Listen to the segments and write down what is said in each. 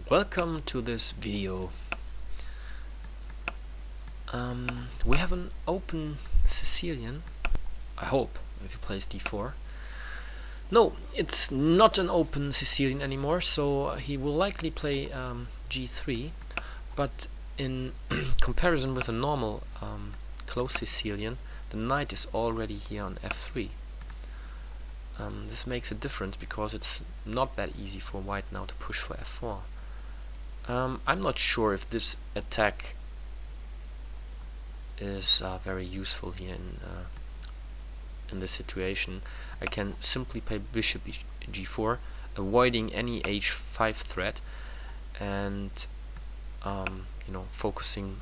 Welcome to this video. We have an open Sicilian, I hope, if he plays d4. No, it's not an open Sicilian anymore, so he will likely play g3, but in comparison with a normal closed Sicilian, the knight is already here on f3. This makes a difference because it's not that easy for white now to push for f4. I'm not sure if this attack is very useful here in this situation. I can simply play bishop g4, avoiding any h5 threat, and focusing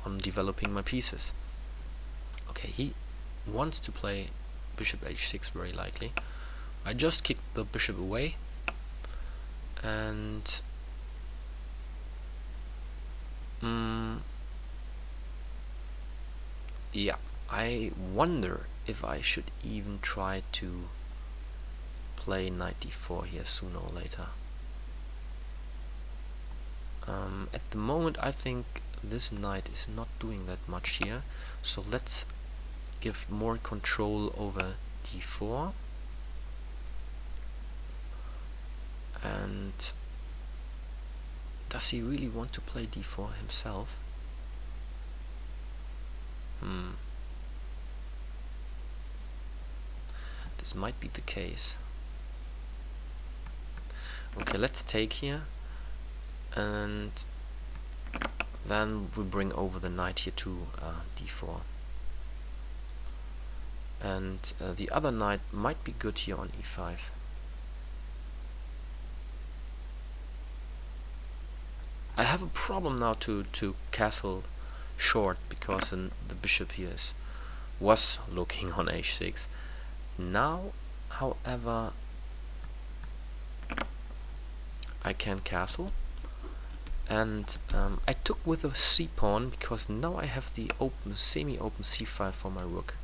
on developing my pieces. Okay, he wants to play bishop h6 very likely. I just kicked the bishop away, and yeah, I wonder if I should even try to play knight d4 here sooner or later. At the moment I think this knight is not doing that much here, so let's give more control over d4. And does he really want to play d4 himself? This might be the case. Okay, let's take here, and then we bring over the knight here to d4. And the other knight might be good here on e5. I have a problem now to castle short because the bishop here was looking on h6. Now, however, I can castle, and I took with a c pawn because now I have the open, semi-open c5 for my rook.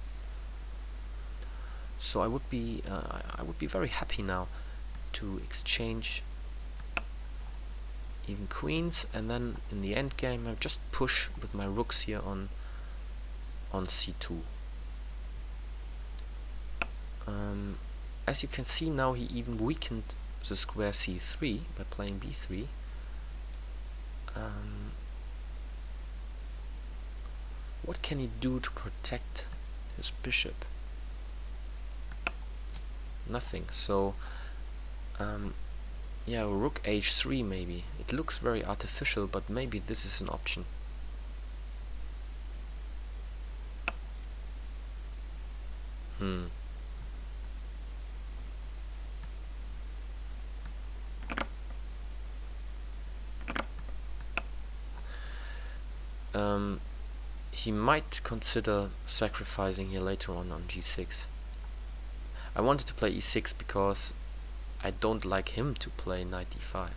So I would be very happy now to exchange even queens, and then in the end game I just push with my rooks here on c2. As you can see now, he even weakened the square c3 by playing b3. What can he do to protect his bishop? Nothing. So yeah, rook h3 maybe. It looks very artificial, but maybe this is an option. He might consider sacrificing here later on g6. I wanted to play e6 because I don't like him to play knight d5.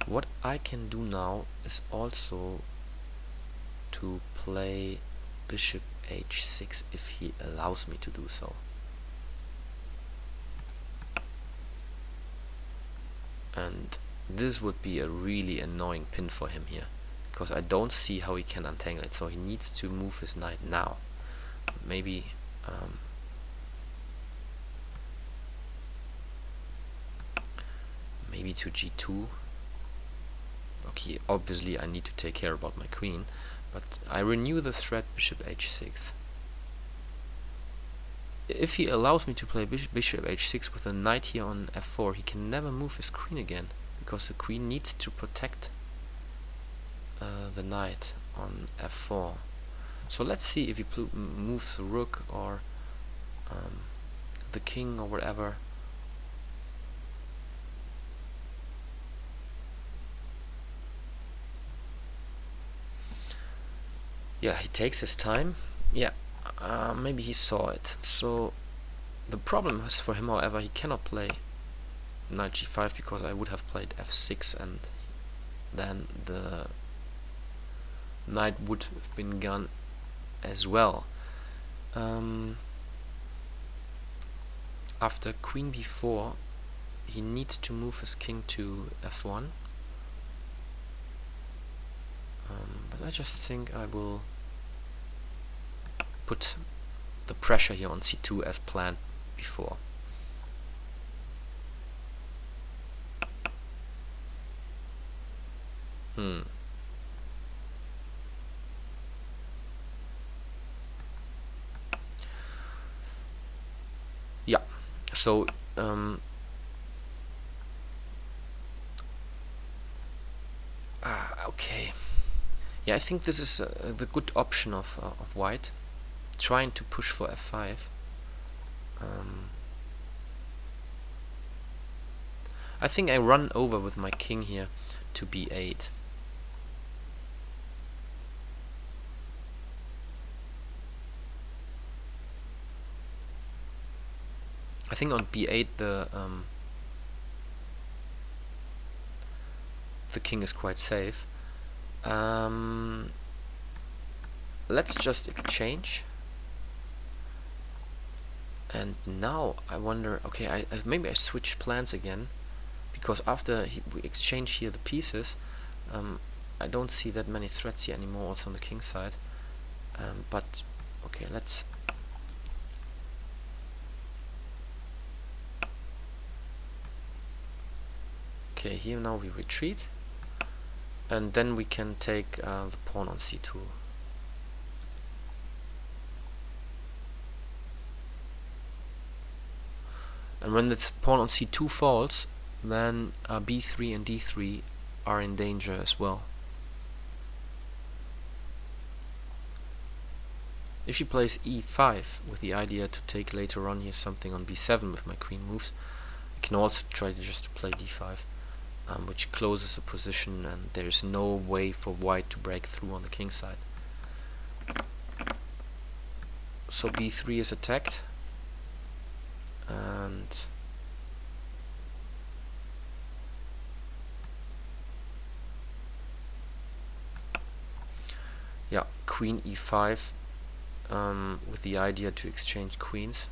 What I can do now is also to play bishop h6 if he allows me to do so. And this would be a really annoying pin for him here, because I don't see how he can untangle it, so he needs to move his knight now. Maybe maybe to g2. Okay, obviously I need to take care about my queen, but I renew the threat bishop h6. If he allows me to play bishop h6 with a knight here on f4, he can never move his queen again, because the queen needs to protect the knight on f4. So let's see if he moves the rook or the king or whatever. Yeah, he takes his time. Yeah, maybe he saw it. So the problem is for him, however, he cannot play knight g5 because I would have played f6, and then the knight would have been gone as well. After queen b4, he needs to move his king to f1, I just think I will put the pressure here on c2 as planned before. Yeah, so okay. Yeah, I think this is the good option of white, trying to push for f5. I think I run over with my king here to b8. I think on b8 the king is quite safe. Let's just exchange. And now I wonder, okay, maybe I switch plans again, because after we exchange here the pieces, I don't see that many threats here anymore, also on the king side. But okay, let's okay, here now we retreat, and then we can take the pawn on c2. And when this pawn on c2 falls, then b3 and d3 are in danger as well. If he plays e5 with the idea to take later on here something on b7 with my queen moves, I can also try to just play d5, which closes the position, and there's no way for white to break through on the king side. So b3 is attacked, and yeah, queen e5 with the idea to exchange queens,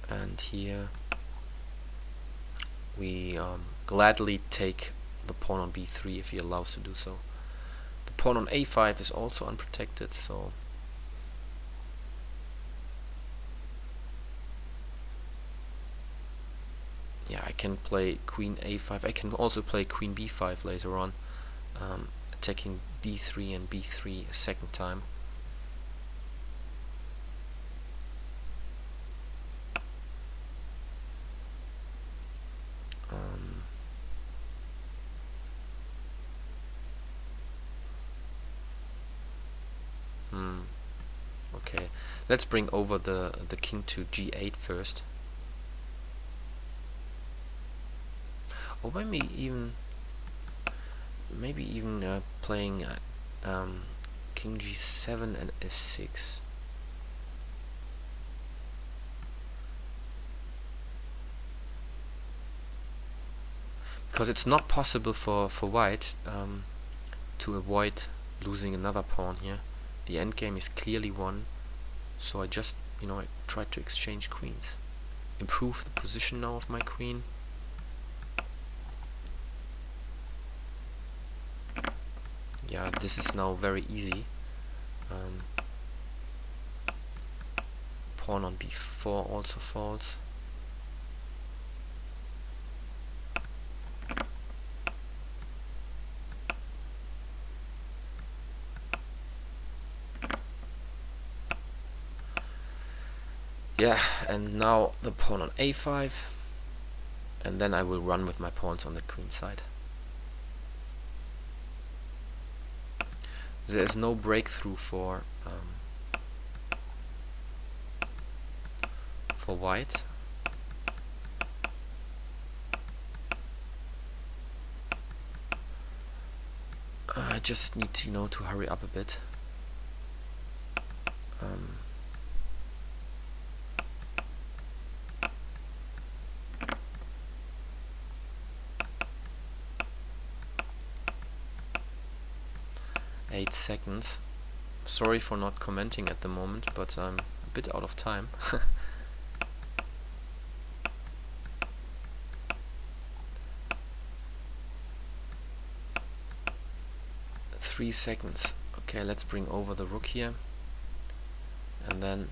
and here we gladly take the pawn on b3 if he allows to do so. The pawn on a5 is also unprotected, so yeah, I can play queen a5. I can also play queen b5 later on, attacking b3 and b3 a second time. Okay, let's bring over the king to g8 first. Or maybe even playing king g7 and f6. Because it's not possible for white to avoid losing another pawn here. The endgame is clearly won, so I just, I tried to exchange queens, improve the position now of my queen. Yeah, this is now very easy. Pawn on b4 also falls. Yeah, and now the pawn on a5, and then I will run with my pawns on the queen side. There is no breakthrough for white. I just need to to hurry up a bit. 8 seconds. Sorry for not commenting at the moment, but I'm a bit out of time. 3 seconds. Okay, let's bring over the rook here, and then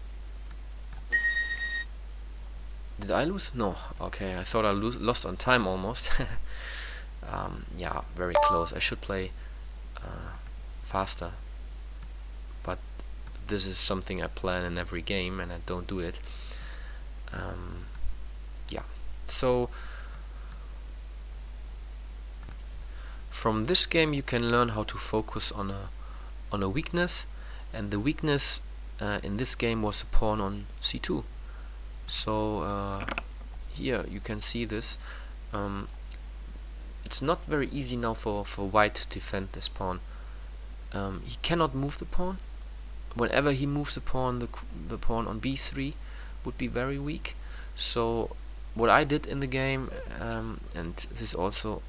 did I lose? No. Okay, I thought I lost on time almost. Yeah, very close. I should play faster, but this is something I plan in every game and I don't do it. Yeah, so from this game you can learn how to focus on a weakness, and the weakness in this game was a pawn on c2. So here you can see this. It's not very easy now for white to defend this pawn. He cannot move the pawn. Whenever he moves the pawn, the pawn on b3 would be very weak. So what I did in the game, and this also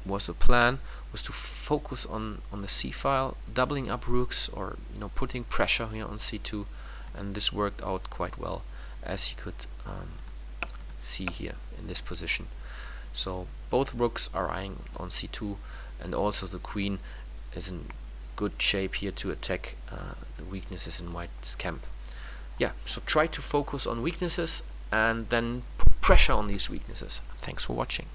was a plan, was to focus on the c file, doubling up rooks, or putting pressure here on c2, and this worked out quite well, as you could see here in this position. So both rooks are eyeing on c2, and also the queen is in good shape here to attack the weaknesses in white's camp. Yeah, so try to focus on weaknesses and then put pressure on these weaknesses. Thanks for watching.